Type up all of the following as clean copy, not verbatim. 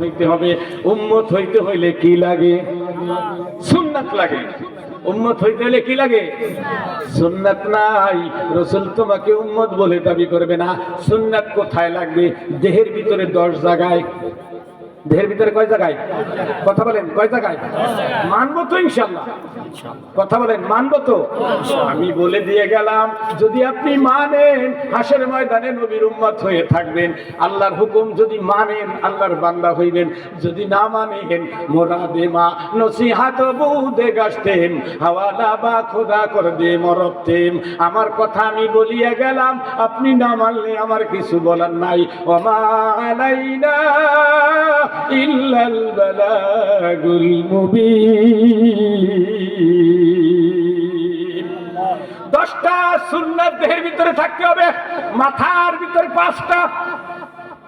হইতে হবে। উম্মত হইতে হইলে কি লাগে? সুন্নাত লাগে। উম্মত হইতে হলে কি লাগে? সুন্নাত নাই, রাসূল তোমাকে উম্মত বলে দাবি করবে না। সুন্নাত কোথায় লাগবে? দেহের ভিতরে 10 জায়গায়। দেহের ভিতরে কয় জায়গায়? কথা বলেন, কয় জায়গায়? মানবো তো ইনশাআল্লাহ? কথা বলেন, মানবো তো? আমি বলে দিয়ে গেলাম, যদি আপনি মানেন হাসরের ময়দানে নবীর উম্মত হয়ে থাকবেন। আল্লাহর হুকুম যদি মানেন আল্লাহর বান্দা হইবেন, যদি না মানেন মোরাদে মা নসিহাত বুদে গাছতেম হাওয়ালা বা খোদা কর দে মরতেম। আমার কথা আমি বলিয়া গেলাম, আপনি না মানলে আমার কিছু বলার নাই। ওমা আলাইনা ইল্লাল বালাগুল মুবিন। 10টা সুন্নাত দেহের ভিতরে থাকতে হবে, মাথার ভিতরে 5টা।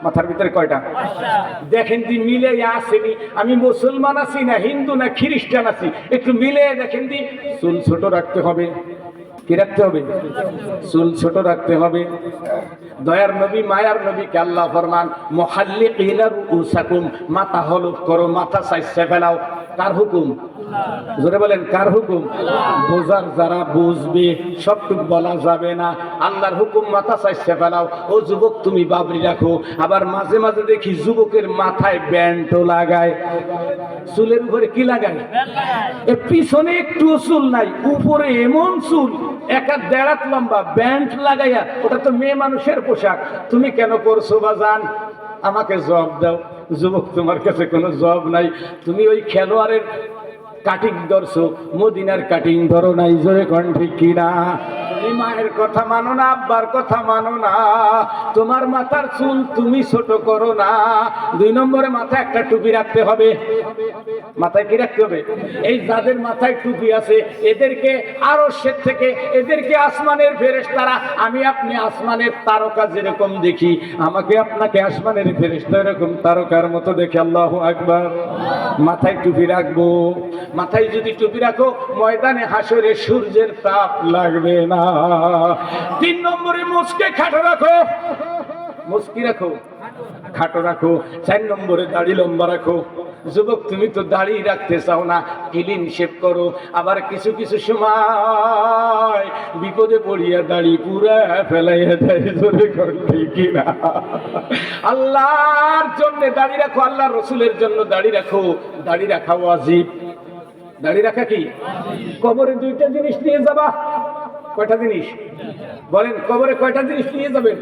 মাথার ভিতরে কয়টা? দেখেন দি মিলে আসেনি। আমি মুসলমান আছি না হিন্দু না খ্রিস্টান আছি, একটু মিলে দেখেন দি। চুল ছোট রাখতে হবে। কি রাখতে হবে? চুল ছোট রাখতে হবে। দয়ার নবী মায়ার নবীকে আল্লাহ ফরমান মুহাল্লিকিনা রুউসাকুম, মাথা হলুদ করো, মাথা সাইজে ফেলাও। কার হুকুম? জোরে বলেন, কার হুকুম? বোঝার যারা বুঝবে, সবটুকু বলা যাবে না। আল্লাহর হুকুম, মাথা সাইজে ফেলাও। ও যুবক তুমি বাবরি রাখো। আবার মাঝে মাঝে দেখি যুবকের মাথায় ব্যান্ডও লাগায়। চুলের উপরে কি লাগায়? এ পিছনে একটু চুল নাই, উপরে এমন চুল 1.5 হাত লম্বা, ব্যান্ড লাগাইয়া। ওটা তো মেয়ে মানুষের পোশাক। তুমি কেন করছো বাজান? আমাকে জবাব দাও। যুবক তোমার কাছে কোনো জবাব নাই। তুমি ওই খেলোয়াড়ের কাটিং ধরছো, মদিনার কাটিং ধরো নাই। জোরে কোন ঠিক কিনা? তুমি মায়ের কথা মানো না, আব্বার কথা মানো না। তোমার মাথার চুল তুমি ছোট করো না। 2 নম্বরে মাথায় একটা টুপি রাখতে হবে। মাথায় কি রাখতে হবে? এই যাদের মাথায় টুপি আছে এদেরকে আরশের থেকে, এদেরকে আসমানের ফেরেশতারা, আমি আপনি আসমানের তারকা যেরকম দেখি, আমাকে আপনাকে আসমানের ফেরেশতা এরকম তারকার মতো দেখে। আল্লাহু আকবার। মাথায় টুপি রাখবো। মাথায় যদি টুপি রাখো, ময়দানে হাসরে সূর্যের তাপ লাগবে না। 3 নম্বরে মুখকে খাটো রাখো। মুখকি রাখো, খাটো রাখো। 4 নম্বরে দাড়ি লম্বা রাখো। যুবক তুমি তো দাড়ি রাখতে চাও না, ক্লিন শেভ করো। আবার কিছু কিছু সময় বিপদে পড়িয়া দাড়ি পুরা ফেলাইয়া দেয়। জোরে করতে কিনা? আল্লাহর জন্য দাড়ি রাখো, আল্লাহর রসুলের জন্য দাড়ি রাখো। দাড়ি রাখা ওয়াজিব। দাড়ি রাখা কি? কবরে 2টা জিনিস নিয়ে যাবা। কয়টা জিনিস বলেন? কবরে কয়টা জিনিস নিয়ে যাবেন?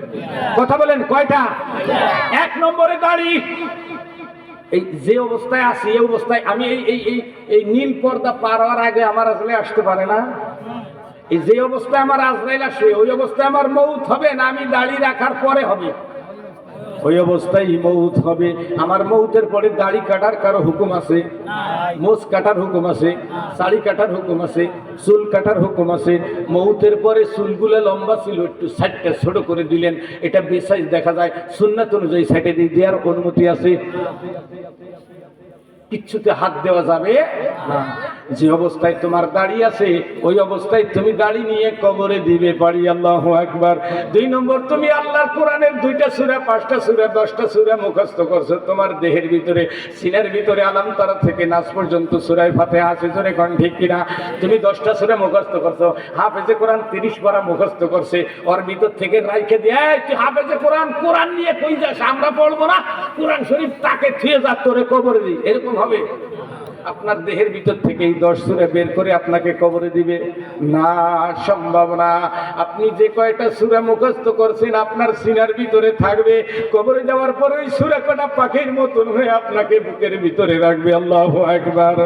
কথা বলেন, কয়টা? 1 নম্বরে দাড়ি। এই যে অবস্থায় আছি, এই অবস্থায় আমি এই নীল পর্দা পার হওয়ার আগে আমার আজরাইল আসতে পারে না। এই যে অবস্থায় আমার আজরাইল আসে, ওই অবস্থায় আমার মউত হবে না, আমি দাড়ি রাখার পরে হবে। ওই অবস্থায় মউত হবে। আমার মউতের পরে দাড়ি কাটার কারো হুকুম আছে? মোচ কাটার হুকুম আছে, শাড়ি কাটার হুকুম আছে, চুল কাটার হুকুম আছে। মউতের পরে চুলগুলো লম্বা ছিল, একটু সাইডটা ছোট করে দিলেন, এটা বেসাইজ দেখা যায়। সুন্নাত অনুযায়ী সাইডে দিয়ে দেওয়ার অনুমতি আছে। কিচ্ছুতে হাত দেওয়া যাবে না। যে অবস্থায় তোমার দাড়ি আছে ওই অবস্থায় তুমি দাড়ি নিয়ে কবরে দিবে পারি। আল্লাহু আকবার। 2 নম্বর, তুমি আল্লাহর কোরআনের 2টা সূরা, 5টা সূরা, 10টা সূরা মুখস্থ করছো। তোমার দেহের ভিতরে, সিনার ভিতরে আলাম তারা থেকে নাস পর্যন্ত সূরা ফাতিহা আছে। জোরে কোন ঠিক কিনা? তুমি 10টা সূরা মুখস্থ করছো। হাফেজে কোরআন 30 পারা মুখস্থ করছে। ওর ভিতর থেকে রাইখে দিয়ে, তুই হাফেজে কোরআন, কোরআন নিয়ে কই যাস? আমরা পড়বো না, কোরআন শরীফ তাকে থুয়ে যা, তোরে কবরে দিই। এরকম হবে? আপনার দেহের ভিতর থেকে এই 10 সূরা বের করে আপনাকে কবরে দিবে না, সম্ভব না। আপনি যে কয়টা সূরা মুখস্থ করছেন আপনার সিনার ভিতরে থাকবে। কবরে যাওয়ার পরে ওই সূরা কটা পাখির মতন হয়ে আপনাকে বুকের ভিতরে রাখবে। আল্লাহু আকবার।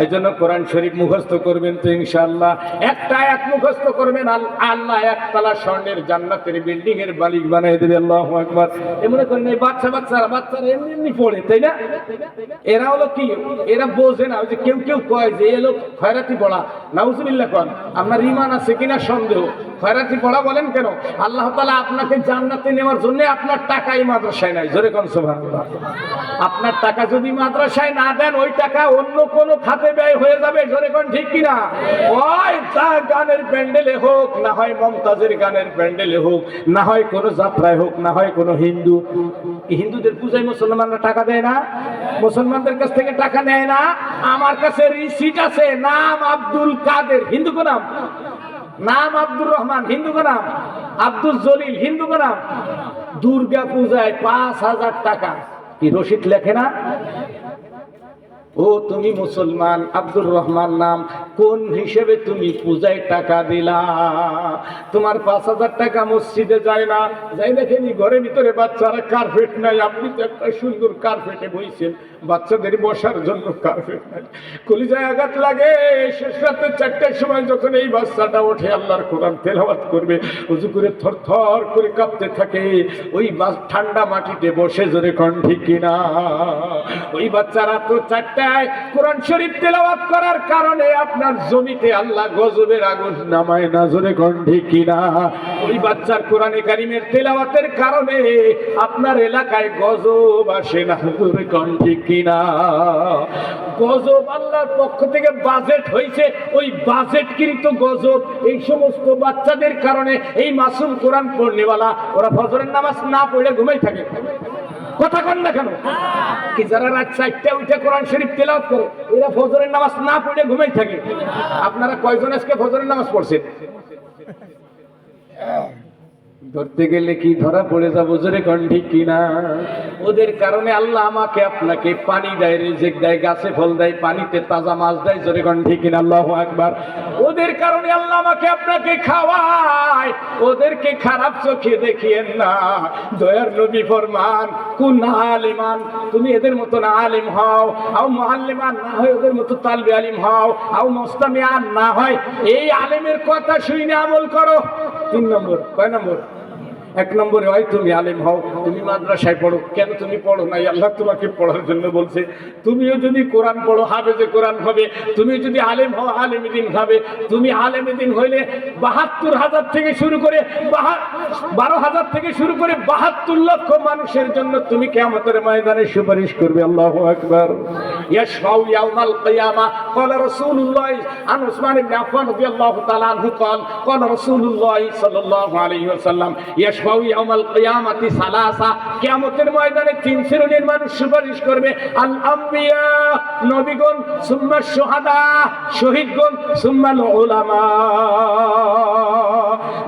এজন্য কোরআন শরীফ মুখস্থ করবেন তো ইনশাআল্লাহ। একটা আয়াত মুখস্থ করবেন, আল্লাহ একতলা স্বর্ণের জান্নাতের বিল্ডিং এর মালিক বানিয়ে দেবে। আল্লাহু আকবার। এমন করেন এই বাচ্চারা এমনি পড়ে, তাই না? এরা হলো কি? এরা বোঝে না, ওই যে কেউ কেউ কয় যে এ লোক খয়রাতি পড়া, নাউজুবিল্লাহ কন, আপনার ঈমান আছে কিনা সন্দেহ। খয়রাতি পড়া বলেন কেন? আল্লাহ তাআলা আপনাকে জান্নাতে নেওয়ার জন্য আপনার টাকা এই মাদ্রাসায় নাই, জোরে কোন সুবহানাল্লাহ। আপনার টাকা যদি মাদ্রাসায় না দেন, ওই টাকা অন্য কোনো খাতে ব্যয় হয়ে যাবে, জোরে কোন ঠিক কিনা? ওই গানের প্যান্ডেলে হোক, না হয় মমতাজের গানের প্যান্ডেলে হোক, না হয় কোনো যাত্রায় হোক, না হয় কোনো হিন্দুদের পূজায় মুসলমানরা টাকা দেয় না, মুসলমানদের কাছ থেকে টাকা নেয় না। আমার কাছে রিসিট আছে, নাম আব্দুল কাদের, হিন্দু কো নাম, নাম আব্দুর রহমান, হিন্দু কো নাম, আব্দুল জলিল, হিন্দু কো নাম। দুর্গা পূজায় 5,000 টাকা, কি রসিদ লেখে না? ও তুমি মুসলমান, আব্দুর রহমান নাম, কোন হিসেবে তুমি পূজায় টাকা দিলা? তোমার 5,000 টাকা মসজিদে যায় না, যাই দেখেনি ঘরের ভিতরে বাচ্চারা কার্পেট নাই, আপনি তো একটা সুন্দর কার্পেটে বইছেন, বাচ্চাদের বসার জন্য কার্পেট নাই। কলিজায় আঘাত লাগে। শেষ রাতে 4টার সময় যখন এই বাচ্চাটা ওঠে আল্লাহর কোরআন তেলাওয়াত করবে, উজু করে থরথর করে কাঁপতে থাকে, ওই ঠান্ডা মাটিতে বসে, জোরে কোন ঠিক কিনা? ওই বাচ্চারা তো 4টায় কোরআন শরীফ তেলাওয়াত করার কারণে আপনার জমিতে আল্লাহ গজবের আগুন নামায় না, জোরে কোন ঠিক কিনা? ওই বাচ্চার কোরআনে কারিমের তেলাওয়াতের কারণে আপনার এলাকায় গজব আসে না, জোরে কোন ঠিক কিনা? গজব আল্লাহর পক্ষ থেকে বাজেট হয়েছে, ওই বাজেটকৃত গজব এই সমস্ত বাচ্চাদের কারণে এই মাসুম কোরআন পড়নেওয়ালা ওরা ফজরের নামাজ না পড়ে ঘুমাই থাকে। কথা কন না কেন? কি যারা রাত 4টায় উঠে কোরআন শরীফ তেলাওয়াত করে, এরা ফজরের নামাজ না পড়ে ঘুমাই থাকে। আপনারা কয়জন আজকে ফজরের নামাজ পড়ছেন? ধরতে গেলে কি ধরা পড়ে যাবো, জোরে কোন ঠিক কিনা? ওদের কারণে আল্লাহ আমাকে আপনাকে পানি দেয়, রিজিক দেয়, গাছে ফল দেয়, পানিতে তাজা মাছ দেয়, জোরে কোন ঠিক কিনা? আল্লাহু আকবার। ওদের কারণে আল্লাহ আমাকে আপনাকে খাওয়ায়, ওদেরকে খারাপ চোখে দেখিয়েন না। দয়ার নবী ফরমান, কুন আলিমান, তুমি এদের মতো না আলিম হও, আও মুআল্লিমান না হয় ওদের মতো তালবে আলিম হও, আও মুস্তামিআন না হয় এই আলেমের কথা শুনে আমল করো। 3 নম্বর, কয় নম্বর? 1 নম্বরে হয় তুমি আলেম হও, তুমি মাদ্রাসায় পড়ো। কেন তুমি পড়ো নাই? আল্লাহ তোমাকে পড়ার জন্য বলছে। তুমিও যদি কোরআন পড়ো, হাফেজে কোরআন হবে। তুমি যদি আলেম হও, আলেমে দ্বীন হবে। তুমি আলেমে দ্বীন হইলে 72,000 থেকে শুরু করে 12,000 থেকে শুরু করে 72 লক্ষ মানুষের জন্য তুমি কিয়ামতের ময়দানে সুপারিশ করবে। আল্লাহু আকবার। ইয়াশফাউ ইয়াউমাল কিয়ামা। ক্বালা রাসূলুল্লাহ আন উসমান ইবনে আফফান রাদিয়াল্লাহু তাআলা আনহু ক্বাল ক্বালা রাসূলুল্লাহ সাল্লাল্লাহু আলাইহি ওয়াসাল্লাম ইয়াশফাউ ইয়াউমাল কিয়ামাতি সালাসা। কিয়ামতের ময়দানে 3 শ্রেণীর মানুষ সুপারিশ করবে। আল আম্বিয়া, নবীগণ, সুম্মা শুহাদা, শহীদগণ, সুম্মা উলামা।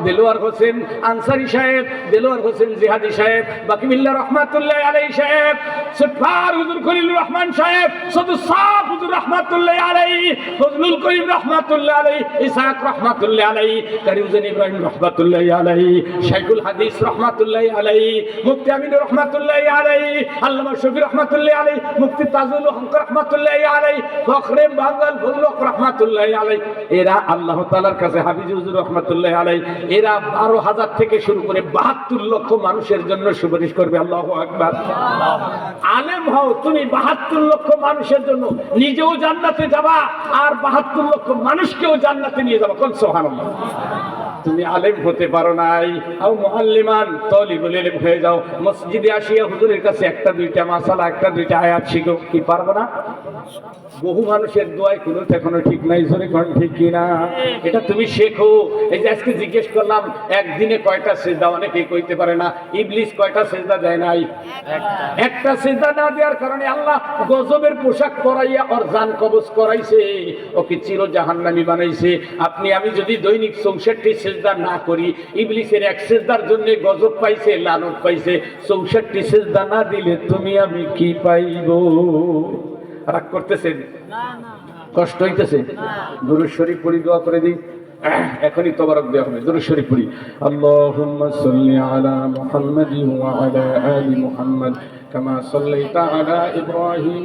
দেলোয়ার হোসেন আনসারী সাহেব, দেলোয়ার হোসেন জিহাদি সাহেব, বাকিবিল্লাহ রহমাতুল্লাহ আলাইহি সাহেব, সফার হুজুর খলিলুর রহমান সাহেব, সদুস সাফ হুজুর রহমাতুল্লাহ আলাইহি, ফজলুল করিম রহমাতুল্লাহ আলাইহি, ইসহাক রহমাতুল্লাহ আলাইহি, কারিউদ্দিন ইব্রাহিম রহমাতুল্লাহ আলাইহি, শাইখুল হাদিস রহমাতুল্লাহ আলাইহি, মুফতি আমিন রহমাতুল্লাহ আলাইহি, আল্লামা শফি রহমাতুল্লাহ আলাইহি, মুফতি তাজুল হক রহমাতুল্লাহ আলাইহি, ফখরে বাঙ্গাল ফজল রহমাতুল্লাহ আলাইহি। এরা আল্লাহ তাআলার কাছে হাফিজ হুজুর রহমাতুল্লাহ আলাইহি, এরা 12,000 থেকে শুরু করে 72 লক্ষ মানুষের জন্য সুপারিশ করবে। আল্লাহু আকবার। আলেম হও তুমি 72 লক্ষ মানুষের জন্য, নিজেও জান্নাতে যাবা আর 72 লক্ষ মানুষকেও জান্নাতে নিয়ে যাবা। কোন সুবহানাল্লাহ। তুমি আলেম হতে পারো নাই, আও মুআল্লিমান, তালিবুল ইলম হয়ে যাও। মসজিদে আসিয়া হুজুরের কাছে 1-2টা মাসালা, 1-2টা আয়াত শিখো, কি পারবো না? বহু মানুষের দোয়ায় কোনো এখনো ঠিক নাই, জোরে কোন ঠিক কিনা? এটা তুমি শেখো। এই যে আজকে জিজ্ঞেস করলাম একদিনে কয়টা সিজদা, অনেকেই কইতে পারে না। ইবলিস কয়টা সিজদা দেয় নাই? একটা সিজদা না দেওয়ার কারণে আল্লাহ গজবের পোশাক পরাইয়া ওর জান কবজ করাইছে, ওকে চির জাহান্নামী বানাইছে। আপনি আমি যদি দৈনিক 64 সিজদা না করি, ইবলিসের 1 সিজদার জন্য গজব পাইছে, লানত পাইছে। 64 সিজদা না দিলে তুমি আমি কি পাইব? রাগ করতেছেন? কষ্ট হইতেছে? দুরূদ শরীফ পড়ি, দোয়া করে দিই। এখনই তবারক দেওয়া হবে। দুরূদ শরীফ পড়ি। আল্লাহুম্মা সাল্লি আলা মুহাম্মাদিন ওয়া আলা আলি মুহাম্মাদ কামা সাল্লাইতা আলা ইব্রাহিম